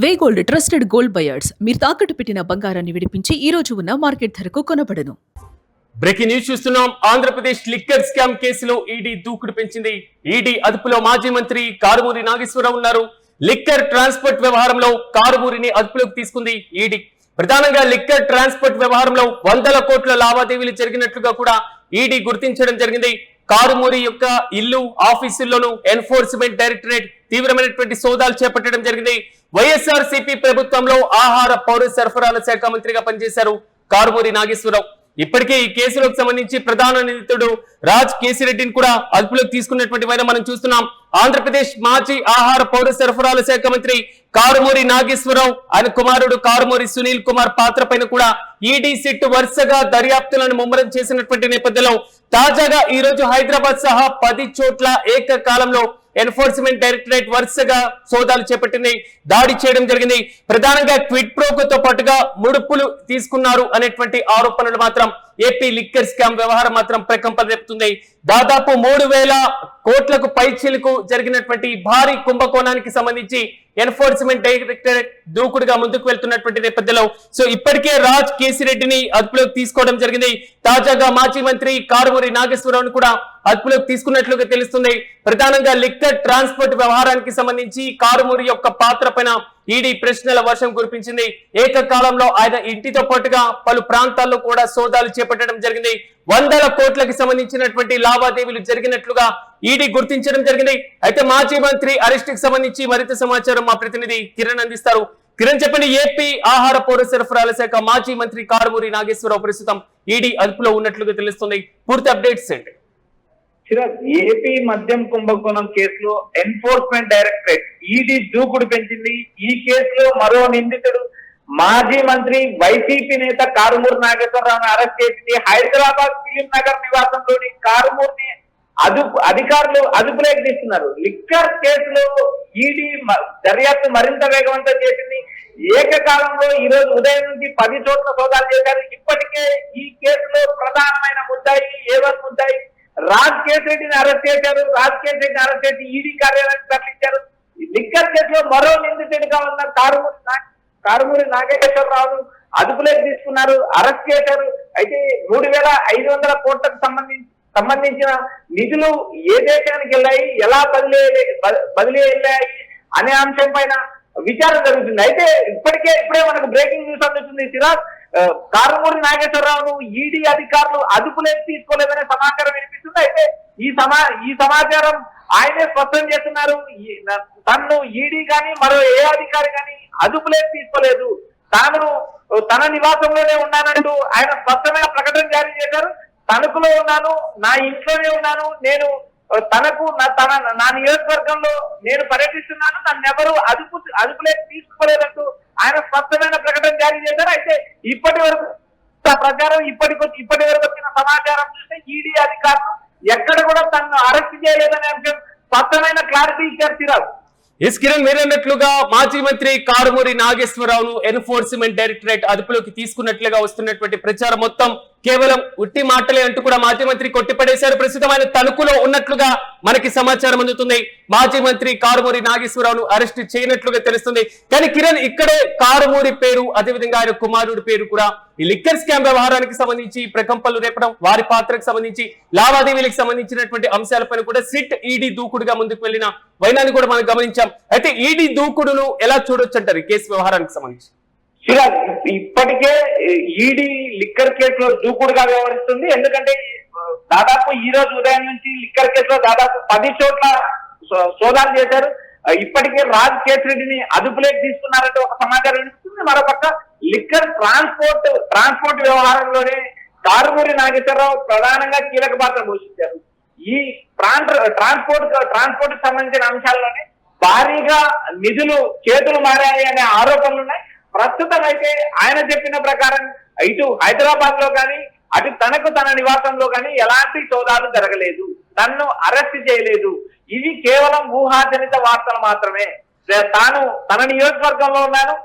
వే gold trusted gold buyers మీరు తాకట్టు పెట్టిన బంగారాన్ని విడిపించి ఈ రోజు ఉన్న మార్కెట్ ధరకు కొనబడను. బ్రేకింగ్ న్యూస్ చూస్తున్నాం. ఆంధ్రప్రదేశ్ లిక్కర్ స్కామ్ కేసులో ఈడీ దూకుడు పెంచింది. ఈడీ అదుపులో మాజీ మంత్రి కారుమూరి నాగేశ్వరరావు ఉన్నారు. లిక్కర్ ట్రాన్స్పోర్ట్ వ్యవహారంలో కారుమూరిని అదుపులోకి తీసుకుంది ఈడీ. ప్రధానంగా లిక్కర్ ట్రాన్స్పోర్ట్ వ్యవహారంలో వందల కోట్ల లావాదేవీలు జరిగినట్లుగా కూడా ఈడీ గుర్తించడం జరిగింది. కారుమూరి యొక్క ఇల్లు, ఆఫీసుల్లోనూ ఎన్ఫోర్స్మెంట్ డైరెక్టరేట్ తీవ్రమైనటువంటి సోదాలు చేపట్టడం జరిగింది. వైఎస్ఆర్సీపీ ప్రభుత్వంలో ఆహార పౌర సరఫరాల శాఖ మంత్రిగా పనిచేశారు కారుమూరి నాగేశ్వరరావు. ఇప్పటికే ఈ కేసులకు సంబంధించి ప్రధాన నిందితుడు రాజ్ కేసిరెడ్డిని కూడా అదుపులోకి తీసుకున్నటువంటి వైన మనం చూస్తున్నాం. ఆంధ్రప్రదేశ్ మాజీ ఆహార పౌర సరఫరాల శాఖ మంత్రి కారుమూరి నాగేశ్వరరావు, ఆయన కుమారుడు కారుమూరి సునీల్ కుమార్ పాత్ర పైన కూడా ఈడీ సిట్ వరుసగా దర్యాప్తులను ముమ్మరం చేసినటువంటి నేపథ్యంలో తాజాగా ఈ రోజు హైదరాబాద్ సహా 10 చోట్ల ఏకకాలంలో ఎన్ఫోర్స్మెంట్ డైరెక్టరేట్ వరుసగా సోదాలు చేపట్టింది, దాడి చేయడం జరిగింది. ప్రధానంగా క్విడ్ ప్రోకోతో పాటుగా ముడుపులు తీసుకున్నారు అనేటువంటి ఆరోపణలు మాత్రం ఏపీ లిక్కర్ స్కామ్ వ్యవహారం మాత్రం ప్రకంపన రేపుతుంది. దాదాపు 3,000 కోట్లకు పైచీలకు జరిగినటువంటి భారీ కుంభకోణానికి సంబంధించి ఎన్ఫోర్స్మెంట్ డైరెక్టరేట్ దూకుడుగా ముందుకు వెళ్తున్నటువంటి నేపథ్యంలో ఇప్పటికే రాజ్ కేసిరెడ్డిని అదుపులోకి తీసుకోవడం జరిగింది. తాజాగా మాజీ మంత్రి కారుమూరి నాగేశ్వరరావును కూడా అదుపులోకి తీసుకున్నట్లుగా తెలుస్తుంది. ప్రధానంగా లిక్కర్ ట్రాన్స్పోర్ట్ వ్యవహారానికి సంబంధించి కారుమూరి యొక్క పాత్ర పైన ఈడీ ప్రశ్నల వర్షం కురిపించింది. ఏకకాలంలో ఆయన ఇంటితో పాటుగా పలు ప్రాంతాల్లో కూడా సోదాలు చేపట్టడం జరిగింది. వందల కోట్లకు సంబంధించినటువంటి లావాదేవీలు జరిగినట్లుగా ఈడీ గుర్తించడం జరిగింది. అయితే మాజీ మంత్రి అరెస్ట్ కి సంబంధించి మరింత సమాచారం మా ప్రతినిధి కిరణ్ అందిస్తారు. కిరణ్, చెప్పండి. ఏపీ ఆహార పౌర సరఫరాల శాఖ మాజీ మంత్రి కారుమూరి నాగేశ్వరరావు ప్రస్తుతం ఈడీ అదుపులో ఉన్నట్లుగా తెలుస్తుంది. పూర్తి అప్డేట్స్ ఏంటి? ఏపీ మద్యం కుంభకోణం కేసులో ఎన్ఫోర్స్మెంట్ డైరెక్టరేట్ ఈడీ దూకుడు పెంచింది. ఈ కేసులో మరో నిందితుడు మాజీ మంత్రి వైసీపీ నేత కారుమూరి నాగేశ్వరరావును అరెస్ట్ చేసింది. హైదరాబాద్ ఫిలిం నగర్ నివాసంలోని కారుమూరిని అధికారులు అదుపులోకి తీస్తున్నారు. లిక్కర్ కేసులో ఈడీ దర్యాప్తు మరింత వేగవంతం చేసింది. ఏకకాలంలో ఈ రోజు ఉదయం నుంచి 10 చోట్ల సోదాలు చేశారు. ఇప్పటికే ఈ కేసులో ప్రధానమైన ముద్దాయి ఏవన్ ముద్దాయి రాజ్ కేసిరెడ్డిని అరెస్ట్ చేశారు. రాజ్ కేసిరెడ్డిని అరెస్ట్ చేసి ఈడీ కార్యాలయానికి తరలించారు. లిక్కర్ కేసులో మరో నిందితుడిగా ఉన్న కారుమూరి నాగేశ్వరరావును అదుపులోకి తీసుకున్నారు, అరెస్ట్ చేశారు. అయితే 3,500 కోట్లకు సంబంధించిన నిధులు ఏ దేశానికి వెళ్ళాయి, ఎలా బదిలీ వెళ్ళాయి అనే అంశం పైన విచారణ జరుగుతుంది. అయితే ఇప్పుడే మనకు బ్రేకింగ్ న్యూస్ అందుతుంది. సిరాజ్, కారుమూరి నాగేశ్వరరావును ఈడీ అధికారులు అదుపులోకి తీసుకోలేదనే సమాచారం వినిపిస్తుంది. అయితే ఈ సమాచారం ఆయనే స్పష్టం చేస్తున్నారు. తను ఈడీ కానీ మరో ఏ అధికారి కానీ అదుపులోకి తీసుకోలేదు, తాను తన నివాసంలోనే ఉన్నానంటూ ఆయన స్పష్టమైన ప్రకటన జారీ చేశారు. తణుకులో ఉన్నాను, నా ఇంట్లోనే ఉన్నాను, నేను నా నియోజకవర్గంలో నేను పర్యటిస్తున్నాను, నన్ను ఎవరు అదుపులోకి తీసుకోలేదంటూ ఆయన స్పష్టమైన ప్రకటన జారీ చేశారు. అయితే ఇప్పటి వరకు ప్రకారం ఇప్పటి వరకు వచ్చిన సమాచారం చూస్తే ఈడీ అధికారులు ఎక్కడ కూడా తనను అరెస్ట్ చేయలేదనే అంశం స్పష్టమైన క్లారిటీ ఇచ్చారు. సిరాజ్, ఎస్ కిరణ్, మీరన్నట్లుగా మాజీ మంత్రి కారుమూరి నాగేశ్వరరావును ఎన్ఫోర్స్మెంట్ డైరెక్టరేట్ అదుపులోకి తీసుకున్నట్లుగా వస్తున్నటువంటి ప్రచారం మొత్తం కేవలం ఉట్టి మాటలే అంటూ కూడా మాజీ మంత్రి కొట్టిపడేశారు. ప్రస్తుతం ఆయన తణుకులో ఉన్నట్లుగా మనకి సమాచారం అందుతుంది. మాజీ మంత్రి కారుమూరి నాగేశ్వరరావును అరెస్ట్ చేయనట్లుగా తెలుస్తుంది. కానీ కిరణ్, ఇక్కడే కారుమూరి పేరు, అదేవిధంగా ఆయన కుమారుడి పేరు కూడా ఈ లిక్కర్ స్కామ్ వ్యవహారానికి సంబంధించి ప్రకంపనలు రేపడం, వారి పాత్రకు సంబంధించి లావాదేవీలకు సంబంధించినటువంటి అంశాలపైన కూడా సిట్ ఈడీ దూకుడుగా ముందుకు వెళ్లిన వైనాన్ని కూడా మనం గమనించాం. అయితే ఈడీ దూకుడును ఎలా చూడొచ్చు అంటారు ఈ కేసు వ్యవహారానికి సంబంధించి? సిరాజ్, ఇప్పటికే ఈడీ లిక్కర్ కేసులో దూకుడుగా వ్యవహరిస్తుంది. ఎందుకంటే దాదాపు ఈ రోజు ఉదయం నుంచి లిక్కర్ కేసులో దాదాపు 10 చోట్ల సోదాలు చేశారు. ఇప్పటికే రాజ్ కేసిరెడ్డిని అదుపులోకి తీసుకున్నారంటే ఒక సమాచారం వినిపిస్తుంది. మరోపక్క లిక్కర్ ట్రాన్స్పోర్ట్ వ్యవహారంలోనే కారుమూరి నాగేశ్వరరావు ప్రధానంగా కీలక పాత్ర పోషించారు. ఈ ట్రాన్స్పోర్ట్ సంబంధించిన అంశాల్లోనే భారీగా నిధులు చేతులు మారాయి అనే ఆరోపణలు ఉన్నాయి. ప్రస్తుతం అయితే ఆయన చెప్పిన ప్రకారం ఇటు హైదరాబాద్ లో కానీ అటు తన నివాసంలో కానీ ఎలాంటి సోదాలు జరగలేదు, తనను అరెస్ట్ చేయలేదు. ఇవి కేవలం ఊహాజనిత వార్తలు మాత్రమే. తాను తన నియోజకవర్గంలో ఉన్నాను,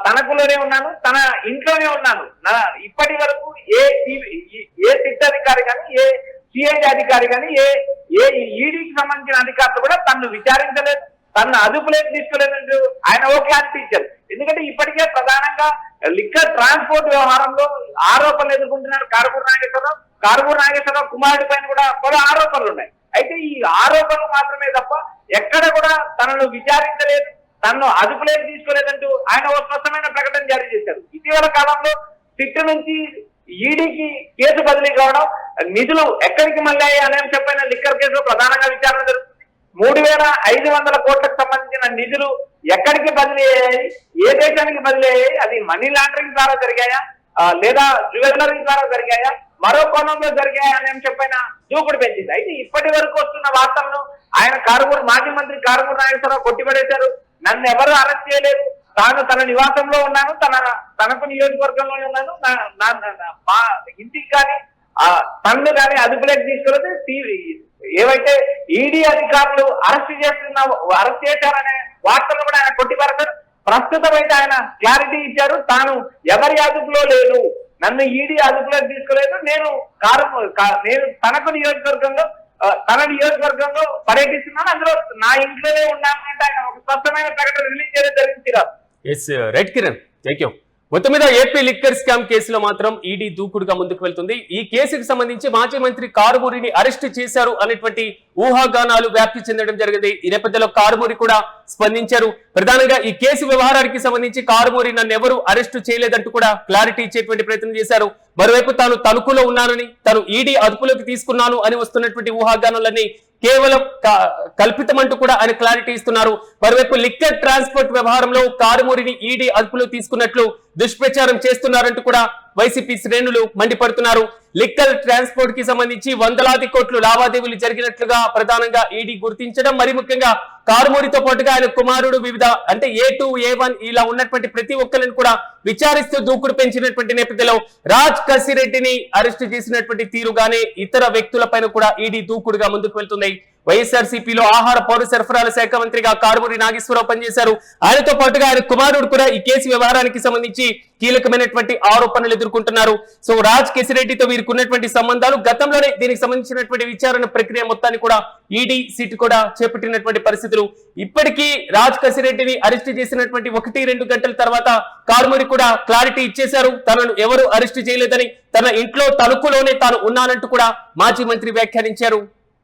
తణుకులోనే ఉన్నాను, తన ఇంట్లోనే ఉన్నాను. ఇప్పటి వరకు ఏ సిట్ అధికారి కానీ, ఏ సిఐడి అధికారి కానీ, ఏ ఈడీకి సంబంధించిన అధికారులు కూడా తనను విచారించలేదు, తన అదుపులోకి తీసుకోలేదంటూ ఆయన ఓ క్లారిటీ ఇచ్చారు. ఎందుకంటే ఇప్పటికే ప్రధానంగా లిక్కర్ ట్రాన్స్పోర్ట్ వ్యవహారంలో ఆరోపణలు ఎదుర్కొంటున్నారు కారుమూరి నాగేశ్వరరావు కుమారుడి పైన కూడా పలు ఆరోపణలు ఉన్నాయి. అయితే ఈ ఆరోపణలు మాత్రమే తప్ప ఎక్కడ కూడా తనను విచారించలేదు, తనను అదుపులోకి తీసుకోలేదంటూ ఆయన ఓ స్పష్టమైన ప్రకటన జారీ చేశారు. ఇటీవల కాలంలో సిట్ నుంచి ఈడీకి కేసు బదిలీ కావడం, నిధులు ఎక్కడికి మళ్ళాయి అనే అంశంపైన లిక్కర్ కేసులో ప్రధానంగా విచారణ జరుగుతుంది. 3,500 కోట్లకు సంబంధించిన నిధులు ఎక్కడికి బదిలీ అయ్యాయి, ఏ దేశానికి బదిలీ అయ్యాయి, అది మనీ లాండరింగ్ ద్వారా జరిగాయా లేదా జ్యువెలరీ ద్వారా జరిగాయా, మరో కోణంలో జరిగాయా అనే అంశంపైన దూకుడు పెంచింది. అయితే ఇప్పటి వరకు వస్తున్న వార్తలను ఆయన మాజీ మంత్రి కారుమూరి నాగేశ్వరరావు కొట్టిపడేశారు. నన్ను ఎవరు అరెస్ట్ చేయలేదు, తాను తన నివాసంలో ఉన్నాను, తనకు నియోజకవర్గంలోనే ఉన్నాను, మా ఇంటికి కానీ తనను కానీ అదుపులోకి తీసుకోలేదు. ఏవైతే ఈడీ అధికారులు అరెస్ట్ చేశారనే వార్తలు కూడా ఆయన కొట్టిపడతారు. ప్రస్తుతం అయితే ఆయన క్లారిటీ ఇచ్చారు, తాను ఎవరి అదుపులో లేను, నన్ను ఈడీ అదుపులోకి తీసుకోలేదు, నేను తన నియోజకవర్గంలో పర్యటిస్తున్నాను, అందులో నా ఇంట్లోనే ఉన్నానంటే ఆయన ఒక స్పష్టమైన ప్రకటన రిలీజ్ చేయడం జరిగింది. Right Kiran, thank you. మొత్తం మీద ఏపీ లిక్కర్ స్కామ్ కేసులో మాత్రం ఈడీ దూకుడుగా ముందుకు వెళ్తుంది. ఈ కేసుకు సంబంధించి మాజీ మంత్రి కారుమూరిని అరెస్ట్ చేశారు అనేటువంటి ఊహాగానాలు వ్యాప్తి చెందడం జరిగింది. ఈ నేపథ్యంలో కారుమూరి కూడా స్పందించారు. ప్రధానంగా ఈ కేసు వ్యవహారానికి సంబంధించి కారుమూరి నన్ను ఎవరు అరెస్టు చేయలేదంటూ కూడా క్లారిటీ ఇచ్చేటువంటి ప్రయత్నం చేశారు. మరోవైపు తాను తణుకులో ఉన్నానని, తాను ఈడీ అదుపులోకి తీసుకున్నాను అని వస్తున్నటువంటి ఊహాగానాలన్నీ కేవలం కల్పితమంటూ కూడా ఆయన క్లారిటీ ఇస్తున్నారు. మరోవైపు లిక్కర్ ట్రాన్స్పోర్ట్ వ్యవహారంలో కారుమూరిని ఈడీ అదుపులో తీసుకున్నట్లు దుష్ప్రచారం చేస్తున్నారంటూ కూడా వైసీపీ శ్రేణులు మండిపడుతున్నారు. లిక్కర్ ట్రాన్స్పోర్ట్ కి సంబంధించి వందలాది కోట్లు లావాదేవీలు జరిగినట్లుగా ప్రధానంగా ఈడీ గుర్తించడం, మరి ముఖ్యంగా కారుమూరితో పాటుగా ఆయన కుమారుడు వివిధ అంటే A2, A1 ఇలా ఉన్నటువంటి ప్రతి ఒక్కరిని కూడా విచారిస్తూ దూకుడు పెంచినటువంటి నేపథ్యంలో రాజ్ కసిరెడ్డిని అరెస్టు చేసినటువంటి తీరుగానే ఇతర వ్యక్తులపైన కూడా ఈడీ దూకుడుగా ముందుకు వెళ్తుంది. వైఎస్ఆర్సీపీలో ఆహార పౌర సరఫరాల శాఖ మంత్రిగా కారుమూరి నాగేశ్వరరావు పనిచేశారు. ఆయనతో పాటుగా ఆయన కుమారుడు కూడా ఈ కేసు వ్యవహారానికి సంబంధించి కీలకమైనటువంటి ఆరోపణలు ఎదుర్కొంటున్నారు. సో రాజ్ కెసిరెడ్డితో వీరికి ఉన్నటువంటి సంబంధాలు, గతంలోనే దీనికి సంబంధించినటువంటి విచారణ ప్రక్రియ మొత్తాన్ని కూడా ఈడీ సిట్ కూడా చేపట్టినటువంటి పరిస్థితులు. ఇప్పటికీ రాజ్ కసిరెడ్డిని అరెస్ట్ చేసినటువంటి 1-2 గంటల తర్వాత కారుమూరి కూడా క్లారిటీ ఇచ్చేశారు. తనను ఎవరు అరెస్ట్ చేయలేదని, తన ఇంట్లో తణుకులోనే తాను ఉన్నానంటూ కూడా మాజీ మంత్రి వ్యాఖ్యానించారు.